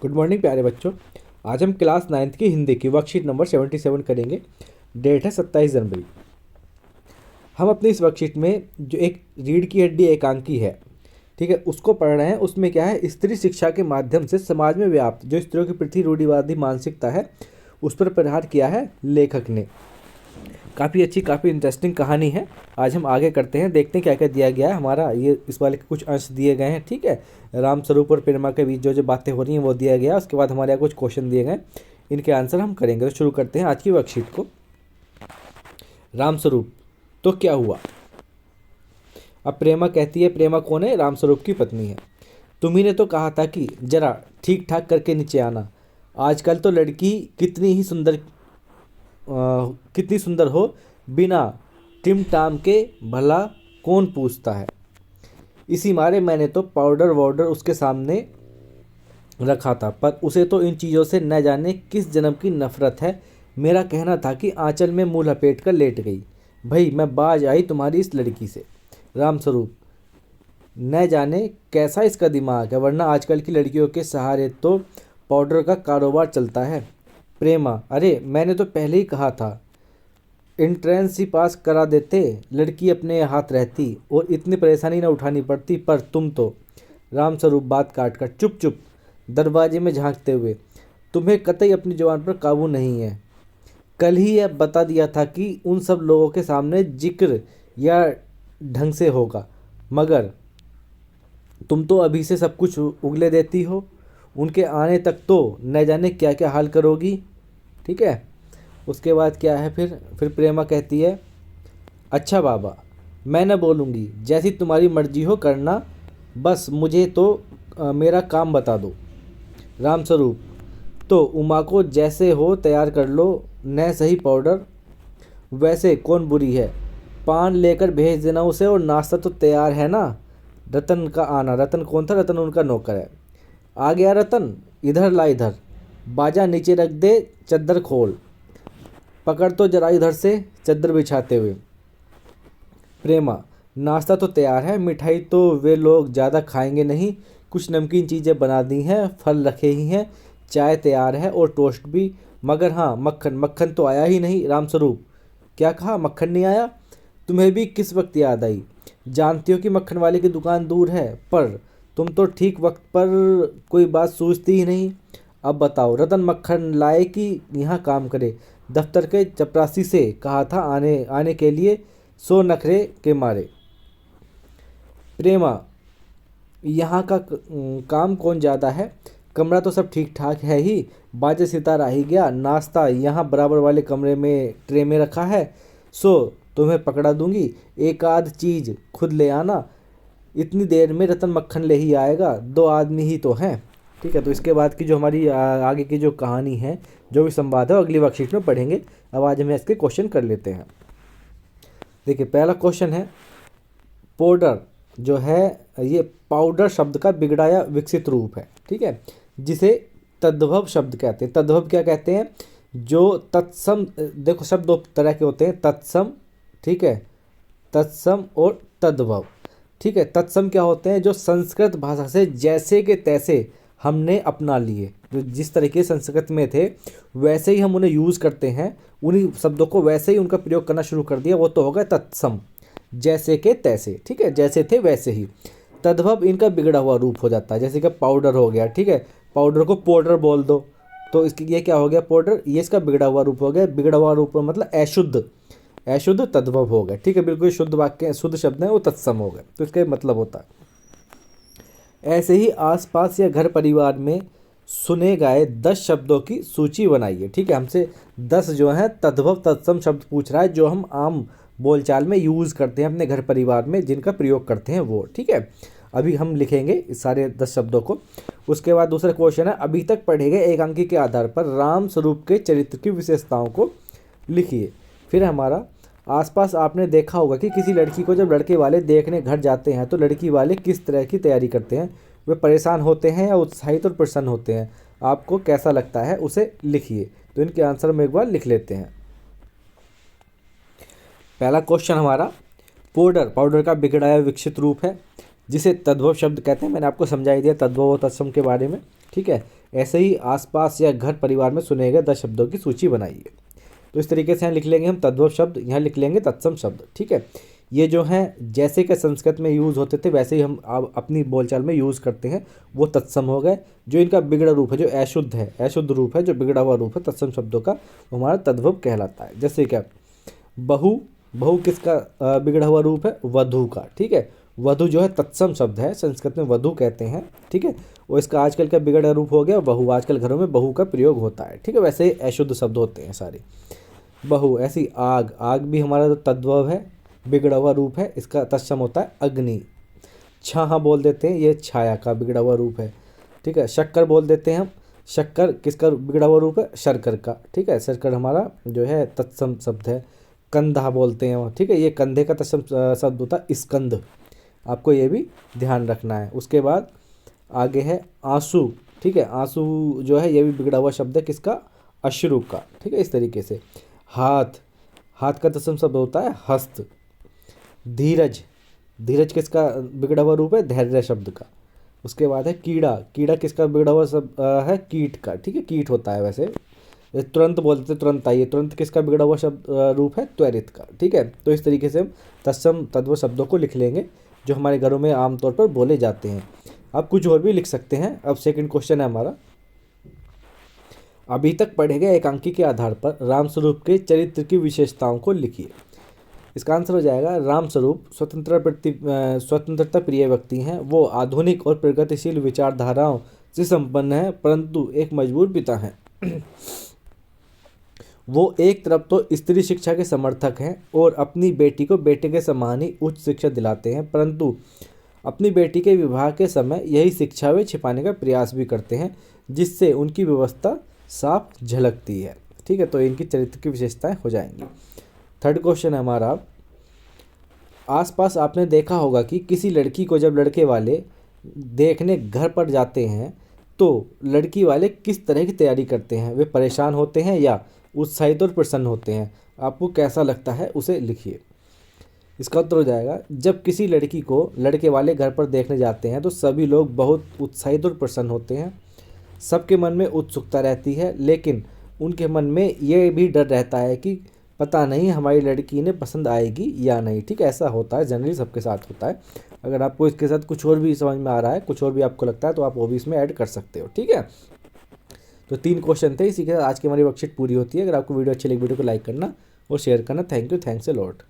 Good morning प्यारे बच्चों। आज हम क्लास 9th की हिंदी की वर्कशीट नंबर 77 करेंगे। डेट है 27 जनवरी। हम अपनी इस वर्कशीट में जो एक रीढ़ की हड्डी एकांकी है, ठीक है, उसको पढ़ रहे हैं। उसमें क्या है, स्त्री शिक्षा के माध्यम से समाज में व्याप्त जो स्त्रियों के प्रति रूढ़िवादी मानसिकता है उस पर प्रहार किया है लेखक ने। काफ़ी अच्छी, काफ़ी इंटरेस्टिंग कहानी है। आज हम आगे करते हैं, देखते हैं क्या क्या दिया गया है हमारा। ये इस वाले के कुछ अंश दिए गए हैं, ठीक है। राम स्वरूप और प्रेमा के बीच जो जो बातें हो रही हैं वो दिया गया है। उसके बाद हमारे यहाँ कुछ क्वेश्चन दिए गए, इनके आंसर हम करेंगे। तो शुरू करते हैं आज की वर्कशीट को। राम स्वरूप, तो क्या हुआ? अब प्रेमा कहती है, प्रेमा कौन है? राम स्वरूप की पत्नी है। तुम्ही ने तो कहा था कि जरा ठीक ठाक करके नीचे आना। आजकल तो लड़की कितनी सुंदर हो, बिना टिम टाम के भला कौन पूछता है। इसी मारे मैंने तो पाउडर वाउडर उसके सामने रखा था, पर उसे तो इन चीज़ों से न जाने किस जन्म की नफरत है। मेरा कहना था कि आंचल में मुंह लपेट कर लेट गई। भाई मैं बाज आई तुम्हारी इस लड़की से। रामस्वरूप, न जाने कैसा इसका दिमाग है, वरना आजकल की लड़कियों के सहारे तो पाउडर का कारोबार चलता है। प्रेमा, अरे मैंने तो पहले ही कहा था, एंट्रेंस ही पास करा देते, लड़की अपने हाथ रहती और इतनी परेशानी न उठानी पड़ती। पर तुम तो। रामस्वरूप बात काट कर, चुप चुप, दरवाजे में झांकते हुए, तुम्हें कतई अपनी जुबान पर काबू नहीं है। कल ही यह बता दिया था कि उन सब लोगों के सामने जिक्र या ढंग से होगा, मगर तुम तो अभी से सब कुछ उगले देती हो। उनके आने तक तो न जाने क्या क्या हाल करोगी, ठीक है। उसके बाद क्या है, फिर प्रेमा कहती है, अच्छा बाबा, मैं न बोलूँगी, जैसी तुम्हारी मर्जी हो करना, बस मुझे तो मेरा काम बता दो। रामस्वरूप, तो उमा को जैसे हो तैयार कर लो, न सही पाउडर, वैसे कौन बुरी है। पान लेकर भेज देना उसे, और नाश्ता तो तैयार है ना। रतन का आना। रतन कौन था? रतन उनका नौकर है। आ गया रतन, इधर ला, इधर बाजा नीचे रख दे, चद्दर खोल, पकड़ तो जरा इधर से, चद्दर बिछाते हुए। प्रेमा, नाश्ता तो तैयार है, मिठाई तो वे लोग ज़्यादा खाएंगे नहीं, कुछ नमकीन चीज़ें बना दी हैं, फल रखे ही हैं, चाय तैयार है और टोस्ट भी, मगर हाँ मक्खन, मक्खन तो आया ही नहीं। रामस्वरूप, क्या कहा? मक्खन नहीं आया? तुम्हें भी किस वक्त याद आई? जानती हो कि मक्खन वाले की दुकान दूर है, पर तुम तो ठीक वक्त पर कोई बात सोचती ही नहीं। अब बताओ, रतन मक्खन लाए कि यहाँ काम करे? दफ्तर के चपरासी से कहा था आने आने के लिए, सो नखरे के मारे। प्रेमा, यहाँ का काम कौन ज़्यादा है? कमरा तो सब ठीक ठाक है ही, बाजे सितारा ही गया, नाश्ता यहाँ बराबर वाले कमरे में ट्रे में रखा है, सो तुम्हें पकड़ा दूंगी, एक आध चीज़ खुद ले आना। इतनी देर में रतन मक्खन ले ही आएगा, दो आदमी ही तो हैं, ठीक है। तो इसके बाद की जो हमारी आगे की जो कहानी है, जो भी संवाद है, वो अगली वर्कशीट में पढ़ेंगे। अब आज हम इसके क्वेश्चन कर लेते हैं। देखिए, पहला क्वेश्चन है, पाउडर जो है, ये पाउडर शब्द का बिगड़ा या विकसित रूप है, ठीक है, जिसे तद्भव शब्द कहते हैं। तद्भव क्या कहते हैं? जो तत्सम, देखो शब्द दो तरह के होते हैं, तत्सम, ठीक है, तत्सम और तद्भव, ठीक है। तत्सम क्या होते हैं? जो संस्कृत भाषा से जैसे के तैसे हमने अपना लिए, जो जिस तरीके संस्कृत में थे वैसे ही हम उन्हें यूज़ करते हैं, उन्हीं शब्दों को वैसे ही उनका प्रयोग करना शुरू कर दिया, वो तो हो गया तत्सम, जैसे के तैसे, ठीक है, जैसे थे वैसे ही। तद्भव इनका बिगड़ा हुआ रूप हो जाता है, जैसे कि पाउडर हो गया, ठीक है, पाउडर को पाउडर बोल दो, तो इसकी ये क्या हो गया? पाउडर, ये इसका बिगड़ा हुआ रूप हो गया। बिगड़ा हुआ रूप मतलब अशुद्ध, अशुद्ध तद्भव हो गया, ठीक है, बिल्कुल शुद्ध वाक्य, शुद्ध शब्द है वो तत्सम हो गए, तो इसका मतलब होता है। ऐसे ही आसपास या घर परिवार में सुने गए 10 शब्दों की सूची बनाइए, ठीक है। हमसे 10 जो हैं तद्भव तत्सम शब्द पूछ रहा है, जो हम आम बोलचाल में यूज़ करते हैं अपने घर परिवार में, जिनका प्रयोग करते हैं वो, ठीक है। अभी हम लिखेंगे इस सारे 10 शब्दों को। उसके बाद दूसरा क्वेश्चन है, अभी तक पढ़े गए एकांकी के आधार पर राम स्वरूप के चरित्र की विशेषताओं को लिखिए। फिर हमारा, आसपास आपने देखा होगा कि किसी लड़की को जब लड़के वाले देखने घर जाते हैं तो लड़की वाले किस तरह की तैयारी करते हैं? वे परेशान होते हैं या उत्साहित और प्रसन्न होते हैं? आपको कैसा लगता है, उसे लिखिए। तो इनके आंसर हम एक बार लिख लेते हैं। पहला क्वेश्चन हमारा, पाउडर, पाउडर का बिगड़ा या विकसित रूप है, जिसे तद्भव शब्द कहते हैं। मैंने आपको समझा ही दिया तद्भव और तत्सम के बारे में, ठीक है। ऐसे ही आसपास या घर परिवार में सुने गए 10 शब्दों की सूची बनाइए। तो इस तरीके से यहाँ लिख लेंगे हम तद्भव शब्द, यहाँ लिख लेंगे तत्सम शब्द। ठीक है, ये जो हैं जैसे कि संस्कृत में यूज़ होते थे वैसे ही हम अब अपनी बोलचाल में यूज़ करते हैं, वो तत्सम हो गए। जो इनका बिगड़ा रूप है, जो अशुद्ध है, अशुद्ध रूप है, जो बिगड़ा हुआ रूप है तत्सम शब्दों का, वो हमारा तद्भव कहलाता है। जैसे क्या, बहु, बहु किसका बिगड़ा हुआ रूप है? वधु का। ठीक है, वधु जो है तत्सम शब्द है, संस्कृत में वधु कहते हैं। ठीक है, और इसका आजकल का बिगड़ा रूप हो गया बहु, आजकल घरों में बहु का प्रयोग होता है। ठीक है, वैसे ही अशुद्ध शब्द होते हैं सारे। बहु, ऐसी आग, आग भी हमारा जो तद्भव है, बिगड़ा हुआ रूप है, इसका तत्सम होता है अग्नि। छाह बोल देते हैं, ये छाया का बिगड़ा हुआ रूप है। ठीक है, शक्कर बोल देते हैं हम, शक्कर किसका बिगड़ा हुआ रूप है? शर्कर का। ठीक है, शर्कर हमारा जो है तत्सम शब्द है। कंधा बोलते हैं, ठीक है, ये कंधे का तत्सम शब्द होता है स्कंद। आपको ये भी ध्यान रखना है। उसके बाद आगे है आंसू। ठीक है, आंसू जो है ये भी बिगड़ा हुआ शब्द है, किसका? अश्रु का। ठीक है, इस तरीके से। हाथ, हाथ का तत्सम शब्द होता है हस्त। धीरज, धीरज किसका बिगड़ा हुआ रूप है? धैर्य शब्द का। उसके बाद है कीड़ा, कीड़ा किसका बिगड़ा हुआ शब्द है? कीट का। ठीक है, कीट होता है वैसे। तुरंत बोलते थे, तुरंत आइए, तुरंत किसका बिगड़ा हुआ शब्द रूप है? त्वरित का। ठीक है, तो इस तरीके से हम तत्सम तद्भव शब्दों को लिख लेंगे जो हमारे घरों में आमतौर पर बोले जाते हैं। आप कुछ और भी लिख सकते हैं। अब सेकंड क्वेश्चन है हमारा, अभी तक पढ़े गए एकांकी के आधार पर रामस्वरूप के चरित्र की विशेषताओं को लिखिए। इसका आंसर हो जाएगा रामस्वरूप स्वतंत्रता प्रिय व्यक्ति हैं। वो आधुनिक और प्रगतिशील विचारधाराओं से संपन्न है, परंतु एक मजबूर पिता हैं। वो एक तरफ तो स्त्री शिक्षा के समर्थक हैं और अपनी बेटी को बेटे के समान ही उच्च शिक्षा दिलाते हैं, परंतु अपनी बेटी के विवाह के समय यही शिक्षा वे छिपाने का प्रयास भी करते हैं, जिससे उनकी व्यवस्था साफ झलकती है। ठीक है, तो इनकी चरित्र की विशेषताएं हो जाएंगी। थर्ड क्वेश्चन है हमारा, आसपास आपने देखा होगा कि किसी लड़की को जब लड़के वाले देखने घर पर जाते हैं तो लड़की वाले किस तरह की तैयारी करते हैं? वे परेशान होते हैं या उत्साहित और प्रसन्न होते हैं? आपको कैसा लगता है उसे लिखिए। इसका उत्तर हो जाएगा, जब किसी लड़की को लड़के वाले घर पर देखने जाते हैं तो सभी लोग बहुत उत्साहित और प्रसन्न होते हैं। सबके मन में उत्सुकता रहती है, लेकिन उनके मन में ये भी डर रहता है कि पता नहीं हमारी लड़की ने पसंद आएगी या नहीं। ठीक है, ऐसा होता है, जनरली सबके साथ होता है। अगर आपको इसके साथ कुछ और भी समझ में आ रहा है, कुछ और भी आपको लगता है, तो आप वो भी इसमें ऐड कर सकते हो। ठीक है, तो 3 क्वेश्चन थे, इसी के साथ आज की हमारी वर्कशीट पूरी होती है। अगर आपको वीडियो अच्छी लगी, वीडियो को लाइक करना और शेयर करना। Thank you, thanks a lot.